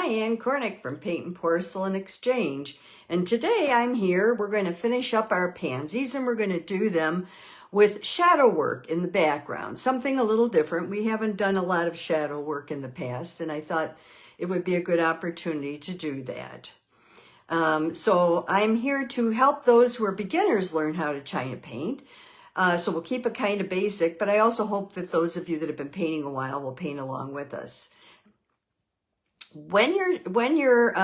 Diane Cornick from Paint and Porcelain Exchange. And today I'm here, we're going to finish up our pansies and we're going to do them with shadow work in the background. Something a little different. We haven't done a lot of shadow work in the past and I thought it would be a good opportunity to do that. So I'm here to help those who are beginners learn how to China paint. So we'll keep it kind of basic, but I also hope that those of you that have been painting a while will paint along with us. When you're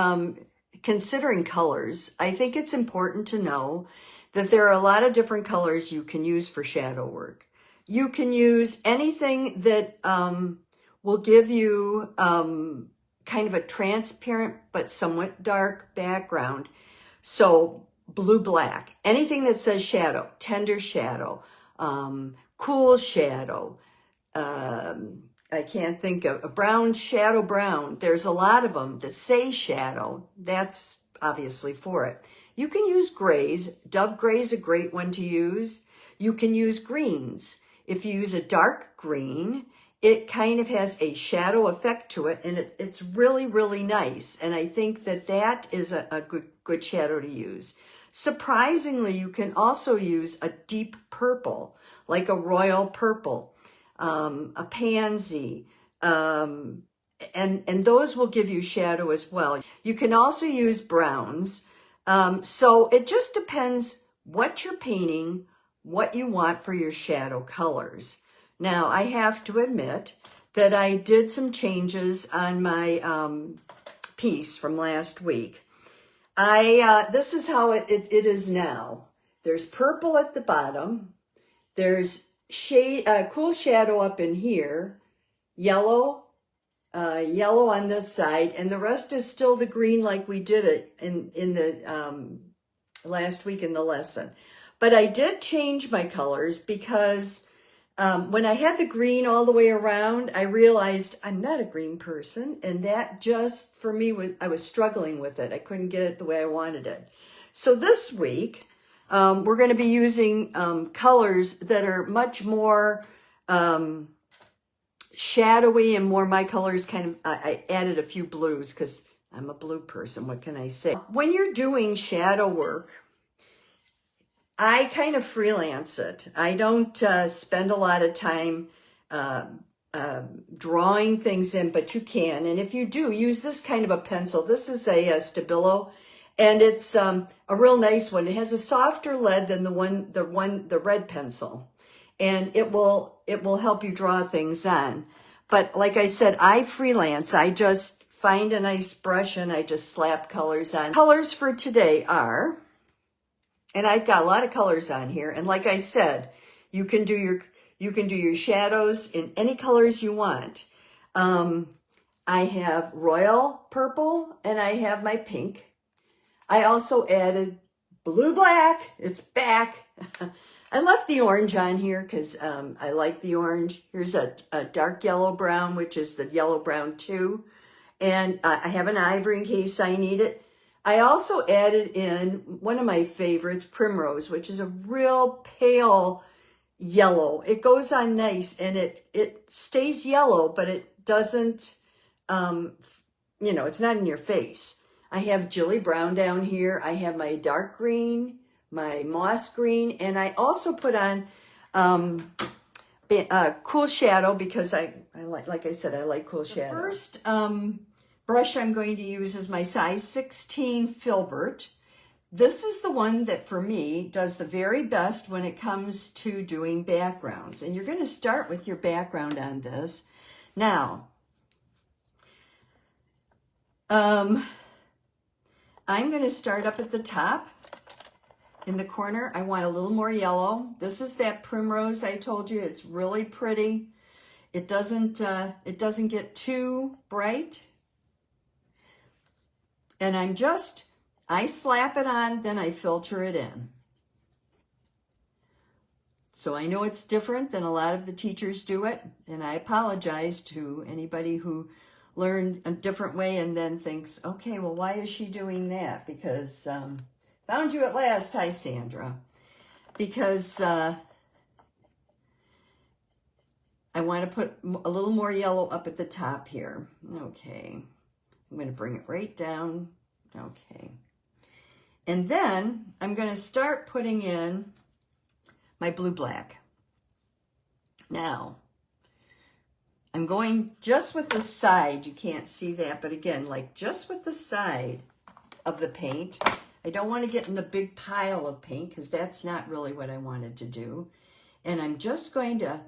considering colors, I think it's important to know that there are a lot of different colors you can use for shadow work. You can use anything that will give you kind of a transparent but somewhat dark background. So blue-black, anything that says shadow, tender shadow, cool shadow, I can't think of a brown, shadow brown. There's a lot of them that say shadow. That's obviously for it. You can use grays. Dove gray is a great one to use. You can use greens. If you use a dark green, it kind of has a shadow effect to it, and it's really, really nice. And I think that that is a good shadow to use. Surprisingly, you can also use a deep purple, like a royal purple. A pansy, and those will give you shadow as well. You can also use browns. So it just depends what you're painting, what you want for your shadow colors. Now, I have to admit that I did some changes on my piece from last week. This is how it is now. There's purple at the bottom. There's cool shadow up in here, yellow on this side, and the rest is still the green like we did it in the last week in the lesson. But I did change my colors because when I had the green all the way around, I realized I'm not a green person, and that just for me I was struggling with it. I couldn't get it the way I wanted it. So this week we're going to be using colors that are much more shadowy and more my colors kind of, I added a few blues because I'm a blue person. What can I say? When you're doing shadow work, I kind of freelance it. I don't spend a lot of time drawing things in, but you can. And if you do, use this kind of a pencil. This is a Stabilo. And it's a real nice one. It has a softer lead than the red pencil, and it will help you draw things on. But like I said, I freelance. I just find a nice brush and I just slap colors on. Colors for today are, and I've got a lot of colors on here. And like I said, you can do your shadows in any colors you want. I have royal purple and I have my pink. I also added blue-black. It's back. I left the orange on here because I like the orange. Here's a dark yellow-brown, which is the yellow-brown too. And I have an ivory in case I need it. I also added in one of my favorites, primrose, which is a real pale yellow. It goes on nice, and it stays yellow, but it doesn't, it's not in your face. I have Jilly Brown down here. I have my dark green, my moss green, and I also put on cool shadow because I like I said, I like cool shadow. The first brush I'm going to use is my size 16 Filbert. This is the one that for me does the very best when it comes to doing backgrounds. And you're going to start with your background on this. Now, I'm going to start up at the top in the corner. I want a little more yellow. This is that primrose I told you. It's really pretty. It doesn't get too bright. And I slap it on, then I filter it in. So I know it's different than a lot of the teachers do it, and I apologize to anybody who learned a different way and then thinks, okay, well, why is she doing that? Because, found you at last. Hi, Sandra. Because I want to put a little more yellow up at the top here. Okay. I'm going to bring it right down. Okay. And then I'm going to start putting in my blue-black. Now, I'm going just with the side. You can't see that, but again, like just with the side of the paint. I don't want to get in the big pile of paint because that's not really what I wanted to do. And I'm just going to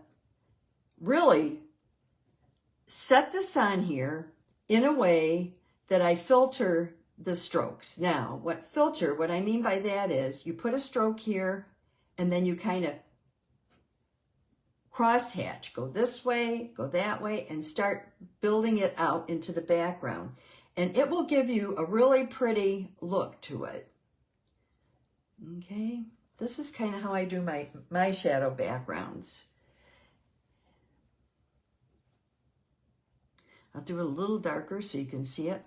really set this on here in a way that I filter the strokes. Now, what I mean by that is you put a stroke here and then you kind of crosshatch, go this way, go that way, and start building it out into the background. And it will give you a really pretty look to it. Okay, this is kind of how I do my shadow backgrounds. I'll do it a little darker so you can see it.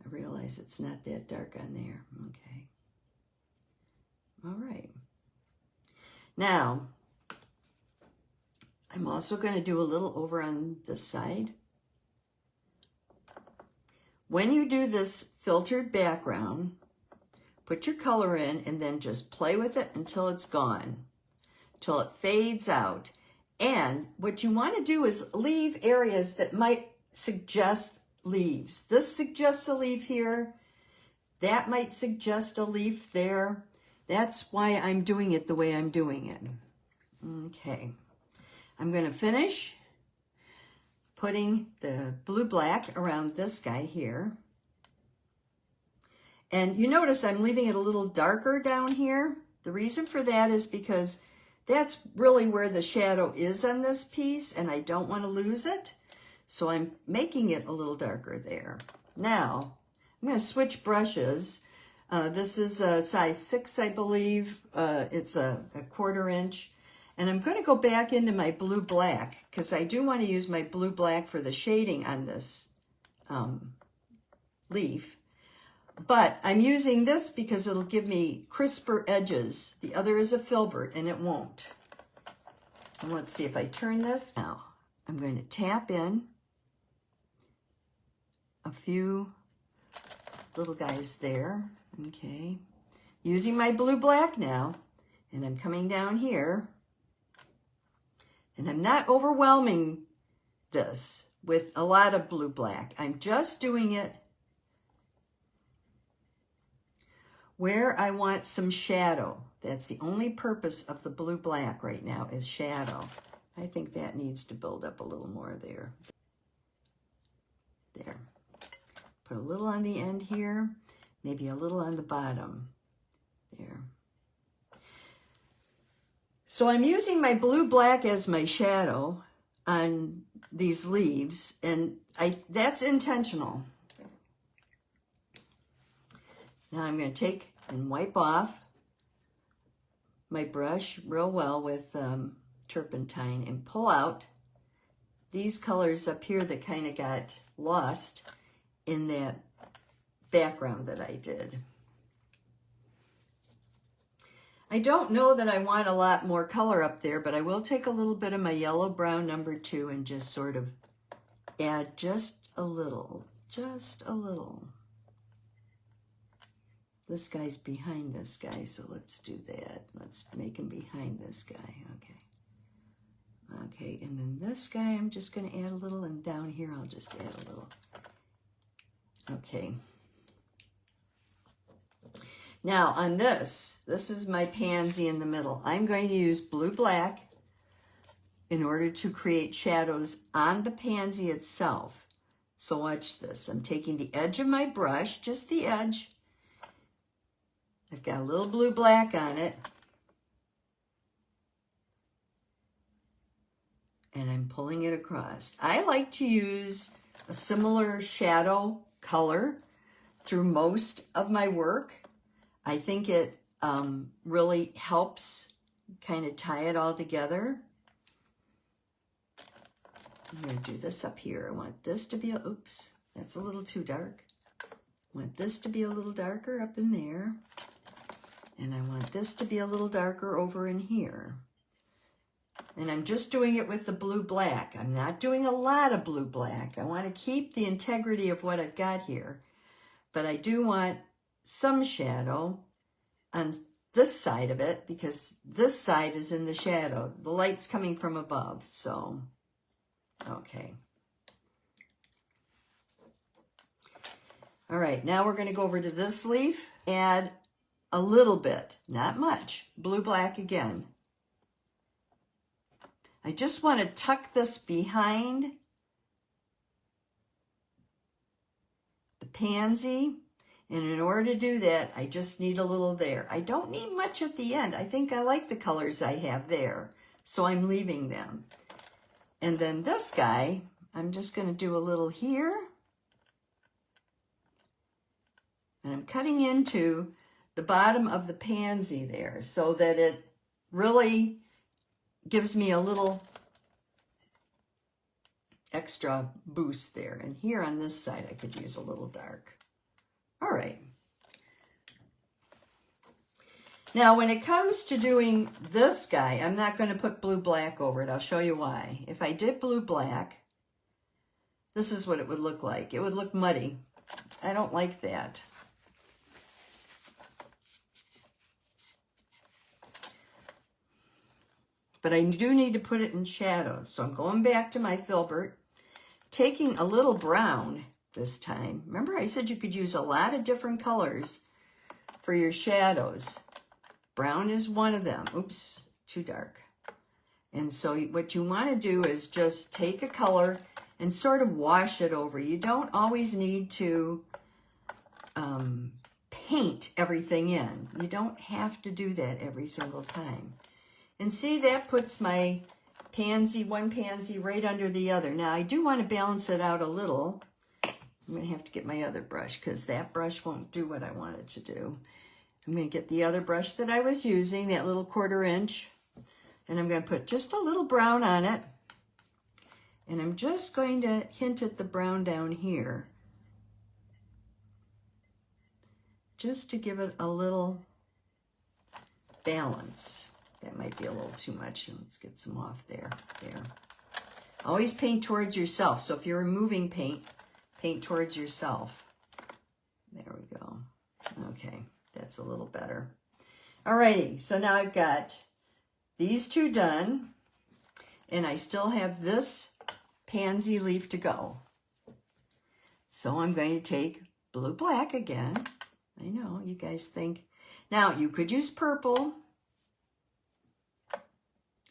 I realize it's not that dark on there. Okay. All right. Now, I'm also going to do a little over on this side. When you do this filtered background, put your color in and then just play with it until it's gone, till it fades out. And what you want to do is leave areas that might suggest leaves. This suggests a leaf here. That might suggest a leaf there. That's why I'm doing it the way I'm doing it. Okay. I'm going to finish putting the blue-black around this guy here. And you notice I'm leaving it a little darker down here. The reason for that is because that's really where the shadow is on this piece, and I don't want to lose it. So I'm making it a little darker there. Now, I'm going to switch brushes. This is a size 6, I believe. It's a 1/4 inch. And I'm going to go back into my blue-black because I do want to use my blue-black for the shading on this leaf. But I'm using this because it'll give me crisper edges. The other is a filbert, and it won't. And let's see if I turn this. Now, I'm going to tap in a few little guys there. Okay. Using my blue-black now, and I'm coming down here. And I'm not overwhelming this with a lot of blue-black. I'm just doing it where I want some shadow. That's the only purpose of the blue-black right now is shadow. I think that needs to build up a little more there. There. Put a little on the end here, maybe a little on the bottom. There. So I'm using my blue-black as my shadow on these leaves, and that's intentional. Now I'm going to take and wipe off my brush real well with turpentine and pull out these colors up here that kind of got lost in that background that I did. I don't know that I want a lot more color up there, but I will take a little bit of my yellow-brown number 2 and just sort of add just a little. This guy's behind this guy, so let's do that. Let's make him behind this guy, okay. Okay, and then this guy, I'm just going to add a little, and down here I'll just add a little. Okay. Now on this is my pansy in the middle. I'm going to use blue-black in order to create shadows on the pansy itself. So watch this. I'm taking the edge of my brush, just the edge. I've got a little blue-black on it. And I'm pulling it across. I like to use a similar shadow color through most of my work. I think it really helps kind of tie it all together. I'm going to do this up here. I want this to be, oops, that's a little too dark. I want this to be a little darker up in there. And I want this to be a little darker over in here. And I'm just doing it with the blue black. I'm not doing a lot of blue black. I want to keep the integrity of what I've got here. But I do want some shadow on this side of it because this side is in the shadow. The light's coming from above, so, okay. All right, now we're going to go over to this leaf, add a little bit, not much, blue black again. I just want to tuck this behind the pansy, and in order to do that, I just need a little there. I don't need much at the end. I think I like the colors I have there, so I'm leaving them. And then this guy, I'm just going to do a little here, and I'm cutting into the bottom of the pansy there so that it really gives me a little extra boost there. And here on this side, I could use a little dark. All right. Now, when it comes to doing this guy, I'm not going to put blue black over it. I'll show you why. If I did blue black, this is what it would look like. It would look muddy. I don't like that. But I do need to put it in shadow. So I'm going back to my filbert, taking a little brown this time. Remember I said you could use a lot of different colors for your shadows. Brown is one of them. Oops, too dark. And so what you want to do is just take a color and sort of wash it over. You don't always need to paint everything in. You don't have to do that every single time. And see, that puts my pansy, one pansy right under the other. Now, I do want to balance it out a little. I'm going to have to get my other brush because that brush won't do what I want it to do. I'm going to get the other brush that I was using, that little 1/4 inch, and I'm going to put just a little brown on it. And I'm just going to hint at the brown down here, just to give it a little balance. That might be a little too much. Let's get some off there. There. Always paint towards yourself. So if you're removing paint, paint towards yourself. There we go. Okay, that's a little better. Alrighty, so now I've got these two done, and I still have this pansy leaf to go. So I'm going to take blue black again. I know, you guys think. Now, you could use purple.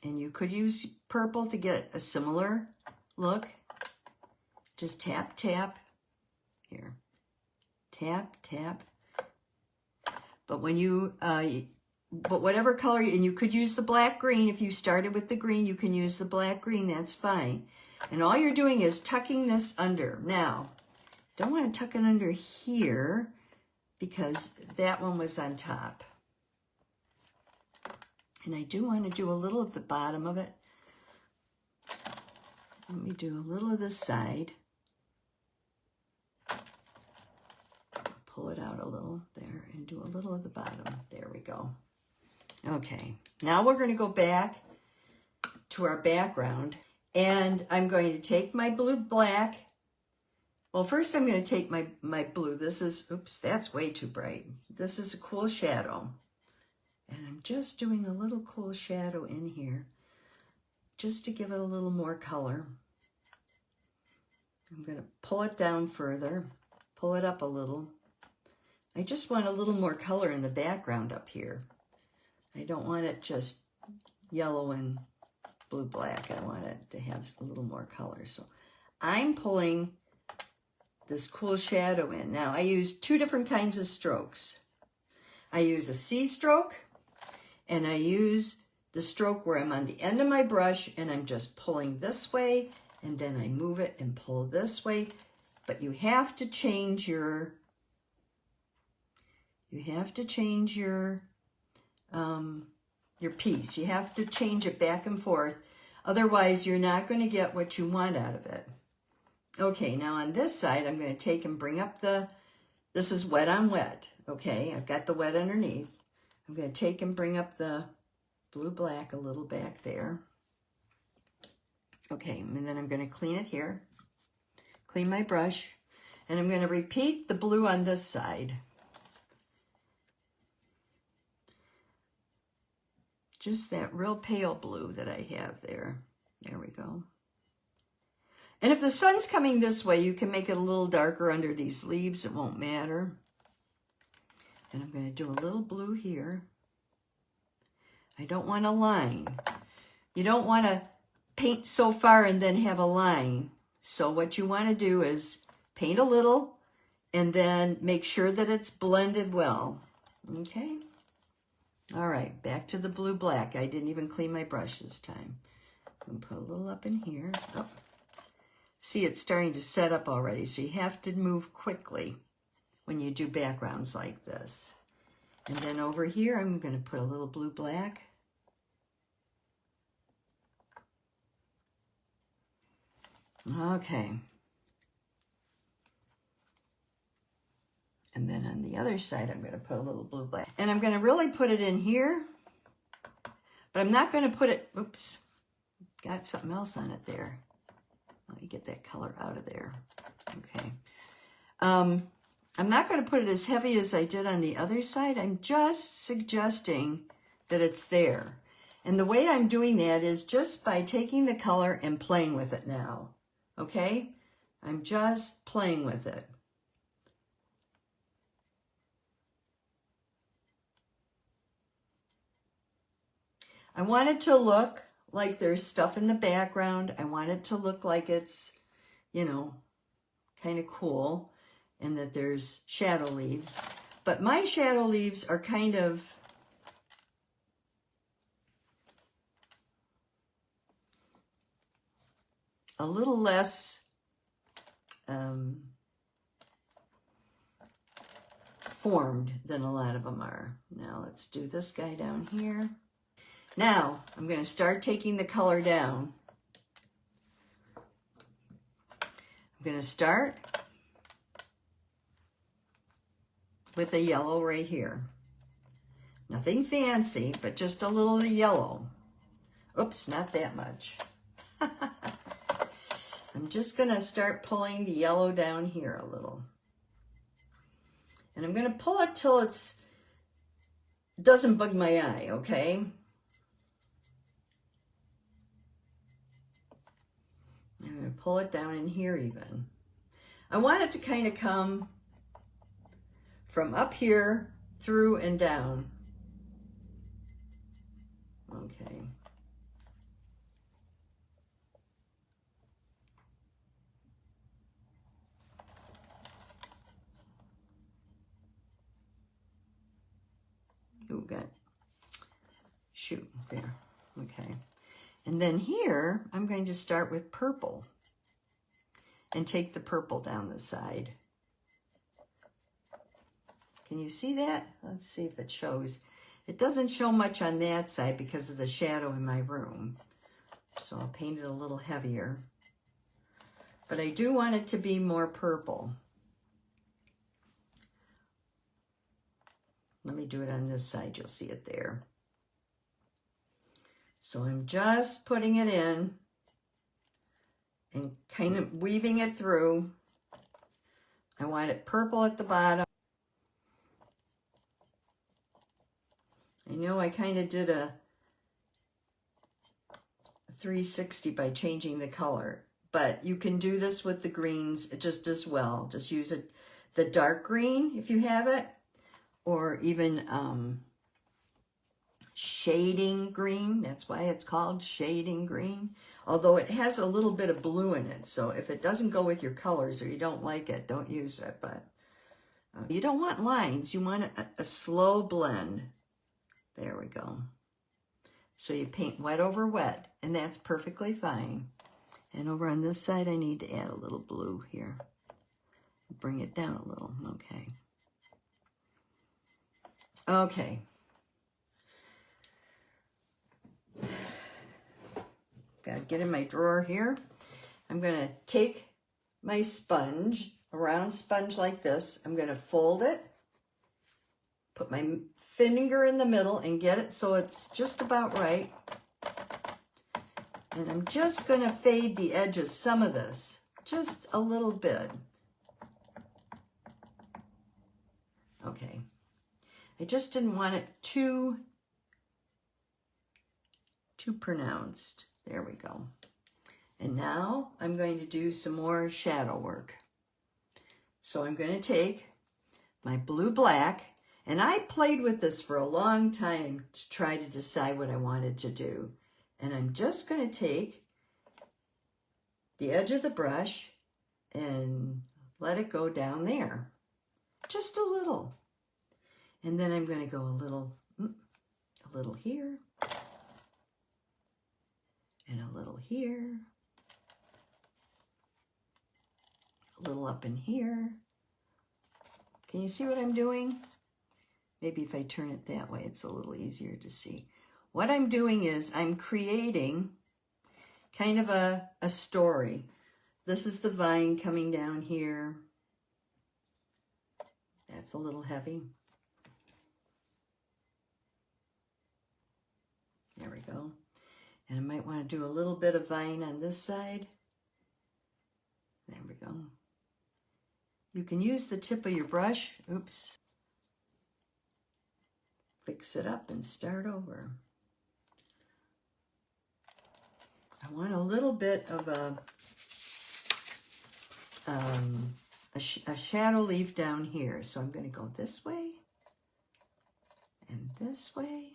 And you could use purple to get a similar look. Just tap, tap. Here. Tap, tap. But when you, but whatever color, and you could use the black green. If you started with the green, you can use the black green. That's fine. And all you're doing is tucking this under. Now, don't want to tuck it under here because that one was on top. And I do want to do a little of the bottom of it. Let me do a little of this side. Pull it out a little there and do a little of the bottom. There we go. Okay, now we're going to go back to our background. And I'm going to take my blue black. Well, first I'm going to take my blue. This is, oops, that's way too bright. This is a cool shadow. And I'm just doing a little cool shadow in here, just to give it a little more color. I'm going to pull it down further, pull it up a little. I just want a little more color in the background up here. I don't want it just yellow and blue-black. I want it to have a little more color. So I'm pulling this cool shadow in. Now, I use two different kinds of strokes. I use a C stroke, and I use the stroke where I'm on the end of my brush and I'm just pulling this way, and then I move it and pull this way. But you have to change your, piece. You have to change it back and forth. Otherwise, you're not going to get what you want out of it. Okay, now on this side, I'm going to take and bring up this is wet on wet. Okay, I've got the wet underneath. I'm going to take and bring up the blue-black a little back there. Okay, and then I'm going to clean it here. Clean my brush. And I'm going to repeat the blue on this side. Just that real pale blue that I have there. There we go. And if the sun's coming this way, you can make it a little darker under these leaves. It won't matter. And I'm going to do a little blue here. I don't want a line. You don't want to paint so far and then have a line. So what you want to do is paint a little and then make sure that it's blended well. Okay? All right, back to the blue-black. I didn't even clean my brush this time. I'm going to put a little up in here. Oh. See, it's starting to set up already, so you have to move quickly when you do backgrounds like this. And then over here, I'm going to put a little blue-black. Okay. And then on the other side, I'm going to put a little blue-black. And I'm going to really put it in here, but I'm not going to put it, oops, got something else on it there. Let me get that color out of there. Okay. I'm not going to put it as heavy as I did on the other side. I'm just suggesting that it's there. And the way I'm doing that is just by taking the color and playing with it now. Okay? I'm just playing with it. I want it to look like there's stuff in the background. I want it to look like it's, you know, kind of cool and that there's shadow leaves. But my shadow leaves are kind of a little less formed than a lot of them are. Now let's do this guy down here. Now I'm going to start taking the color down. I'm going to start with a yellow right here. Nothing fancy, but just a little yellow. Oops, not that much. I'm just going to start pulling the yellow down here a little. And I'm going to pull it till it doesn't bug my eye, okay? I'm going to pull it down in here even. I want it to kind of come from up here through and down. Okay. Ooh, got, shoot, there, okay. And then here, I'm going to start with purple and take the purple down the side. Can you see that? Let's see if it shows. It doesn't show much on that side because of the shadow in my room. So I'll paint it a little heavier. But I do want it to be more purple. Let me do it on this side. You'll see it there. So I'm just putting it in and kind of weaving it through. I want it purple at the bottom. I know I kind of did a 360 by changing the color, but you can do this with the greens just as well. Just use it, the dark green if you have it, or even shading green. That's why it's called shading green. Although it has a little bit of blue in it, so if it doesn't go with your colors or you don't like it, don't use it. But you don't want lines. You want a slow blend. There we go. So you paint wet over wet, and that's perfectly fine. And over on this side, I need to add a little blue here. Bring it down a little, okay. Okay. Gotta get in my drawer here. I'm gonna take my sponge, a round sponge like this. I'm gonna fold it, put my finger in the middle and get it so it's just about right. And I'm just going to fade the edge of some of this, just a little bit. Okay. I just didn't want it too pronounced. There we go. And now I'm going to do some more shadow work. So I'm going to take my blue black, and I played with this for a long time to try to decide what I wanted to do. And I'm just going to take the edge of the brush and let it go down there, just a little. And then I'm going to go a little here, and a little here, a little up in here. Can you see what I'm doing? Maybe if I turn it that way, it's a little easier to see. What I'm doing is I'm creating kind of a story. This is the vine coming down here. That's a little heavy. There we go. And I might want to do a little bit of vine on this side. There we go. You can use the tip of your brush. Oops. Fix it up and start over. I want a little bit of a shadow leaf down here. So I'm going to go this way and this way.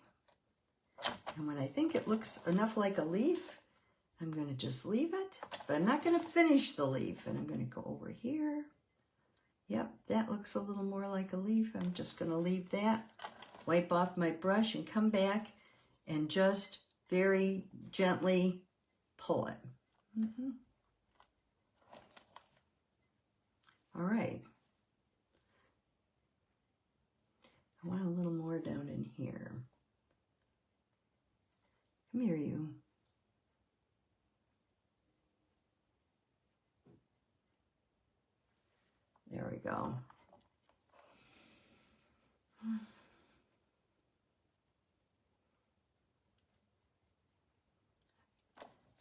And when I think it looks enough like a leaf, I'm going to just leave it. But I'm not going to finish the leaf. And I'm going to go over here. Yep, that looks a little more like a leaf. I'm just going to leave that. Wipe off my brush and come back and just very gently pull it. All right. I want a little more down in here. Come here, you. There we go.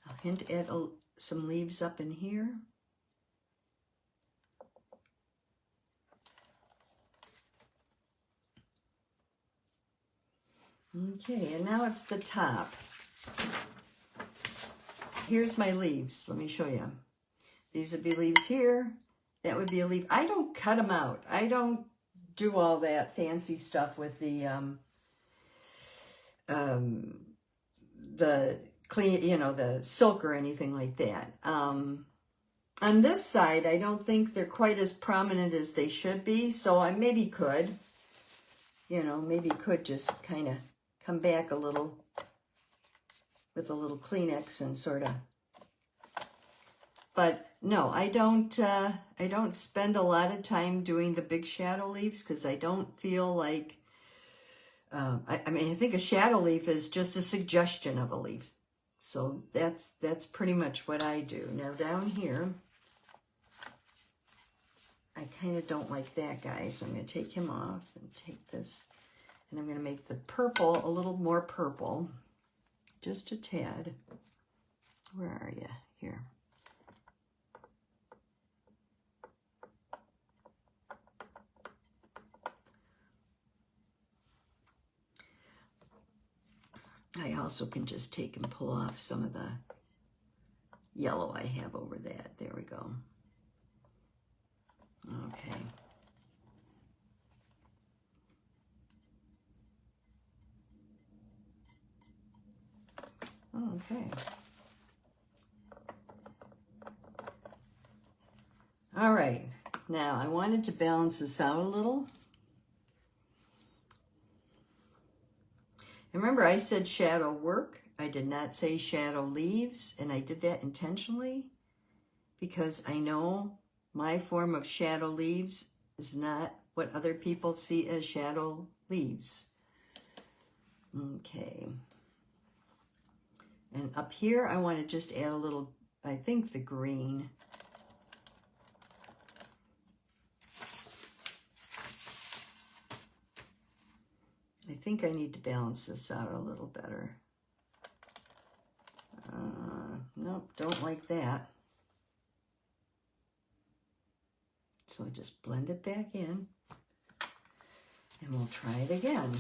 I'll hint at some leaves up in here. Okay, and now it's the top. Here's my leaves. Let me show you. These would be leaves here. That would be a leaf. I don't cut them out. I don't do all that fancy stuff with the clean, you know, the silk or anything like that. On this side, I don't think they're quite as prominent as they should be. So I maybe could, you know, maybe could just kind of come back a little with a little Kleenex and sort of. But no, I don't spend a lot of time doing the big shadow leaves because I don't feel like, I mean, I think a shadow leaf is just a suggestion of a leaf. So that's pretty much what I do. Now down here, I kind of don't like that guy. So I'm going to take him off and take this. And I'm going to make the purple a little more purple. Just a tad. Where are you? Here. I also can just take and pull off some of the yellow I have over that. There we go. Okay. Okay. All right. Now I wanted to balance this out a little. Remember, I said shadow work. I did not say shadow leaves, and I did that intentionally because I know my form of shadow leaves is not what other people see as shadow leaves. Okay. And up here, I want to just add a little, I think, the green. I think I need to balance this out a little better. don't like that. So just blend it back in, and we'll try it again.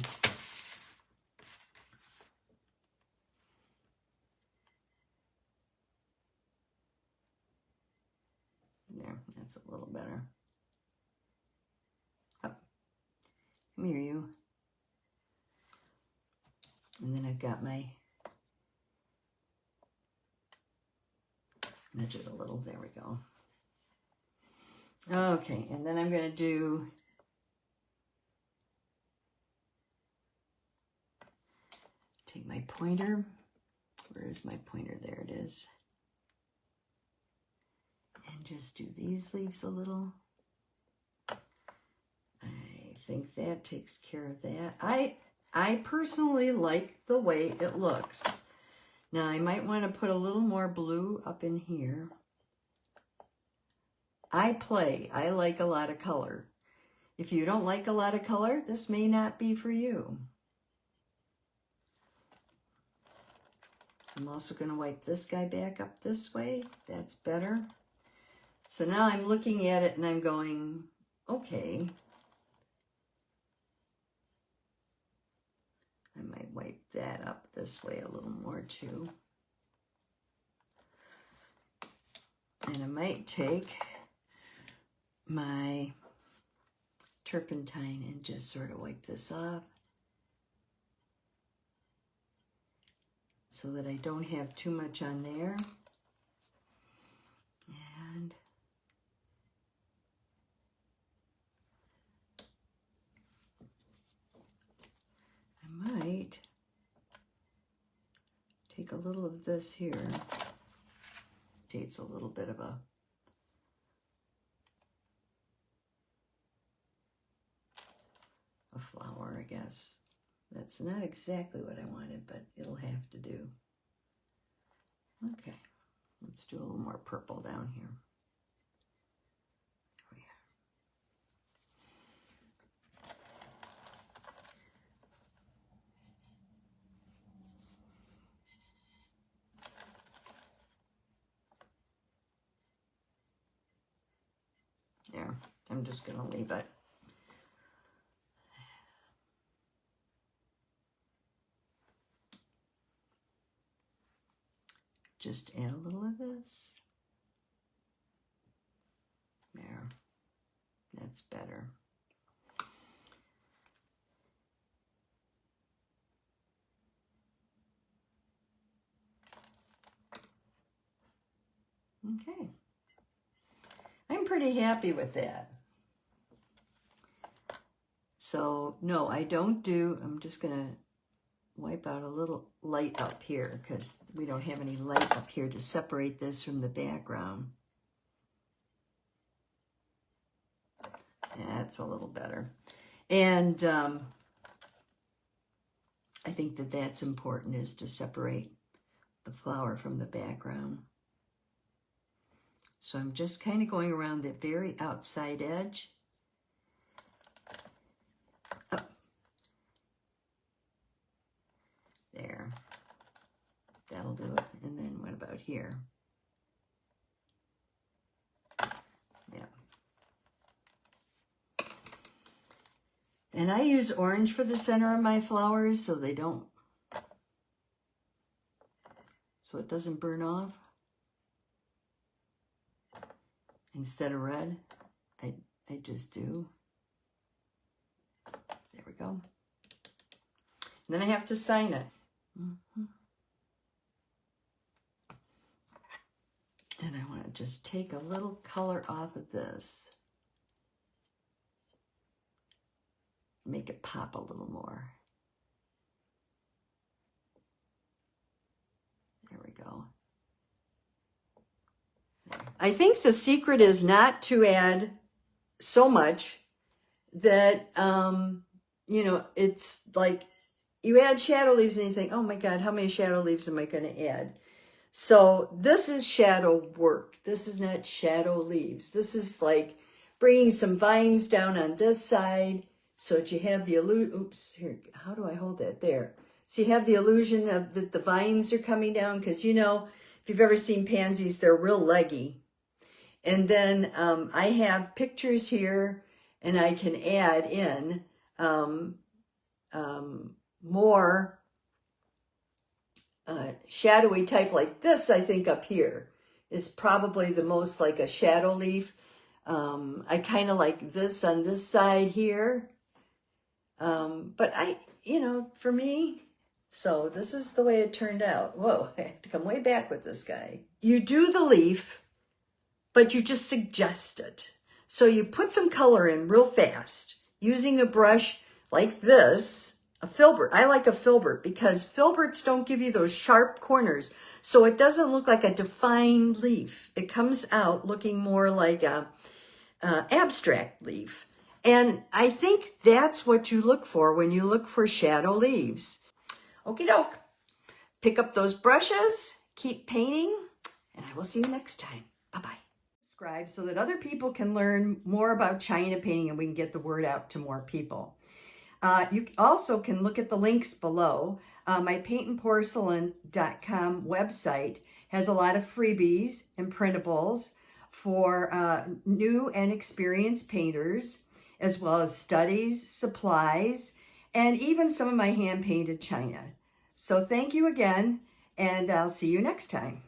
There, that's a little better. Up. Come here, you. And then I've got my, nudge it a little, there we go. Okay, and then I'm going to do take my pointer. Where is my pointer? There it is. And just do these leaves a little. I think that takes care of that. I personally like the way it looks. Now I might want to put a little more blue up in here. I like a lot of color. If you don't like a lot of color, this may not be for you. I'm also going to wipe this guy back up this way. That's better. So now I'm looking at it and I'm going, okay. I might wipe that up this way a little more too. And I might take my turpentine and just sort of wipe this off so that I don't have too much on there. And I might take a little of this here. It's a little bit of a flower, I guess. That's not exactly what I wanted, but it'll have to do. Okay, let's do a little more purple down here. There, I'm just going to leave it. Just add a little of this. There, that's better. Okay. I'm pretty happy with that. So, no, I don't do, I'm just going to wipe out a little light up here because we don't have any light up here to separate this from the background. That's a little better. And I think that that's important, is to separate the flower from the background. So I'm just kind of going around the very outside edge. Up. There. That'll do it. And then what about here? Yeah. And I use orange for the center of my flowers so they don't, so it doesn't burn off. Instead of red, I just do. There we go. And then I have to sign it. And I want to just take a little color off of this. Make it pop a little more. There we go. There. I think the secret is not to add so much that, you know, it's like you add shadow leaves and you think, oh my God, how many shadow leaves am I going to add? So this is shadow work. This is not shadow leaves. This is like bringing some vines down on this side so that you have the illusion. Oops, here, how do I hold that? There. So you have the illusion of that the vines are coming down, because, you know, if If you've ever seen pansies, they're real leggy. And then I have pictures here, and I can add in more shadowy type like this. I think up here is probably the most like a shadow leaf. I kind of like this on this side here. But for me, so this is the way it turned out. Whoa, I have to come way back with this guy. You do the leaf, but you just suggest it. So you put some color in real fast using a brush like this, a filbert. I like a filbert because filberts don't give you those sharp corners. So it doesn't look like a defined leaf. It comes out looking more like a abstract leaf. And I think that's what you look for when you look for shadow leaves. Okie doke. Pick up those brushes, keep painting, and I will see you next time. Bye-bye. Subscribe so that other people can learn more about China painting and we can get the word out to more people. You also can look at the links below. My Paintnporcelain.com website has a lot of freebies and printables for new and experienced painters, as well as studies, supplies, and even some of my hand-painted china. So thank you again, and I'll see you next time.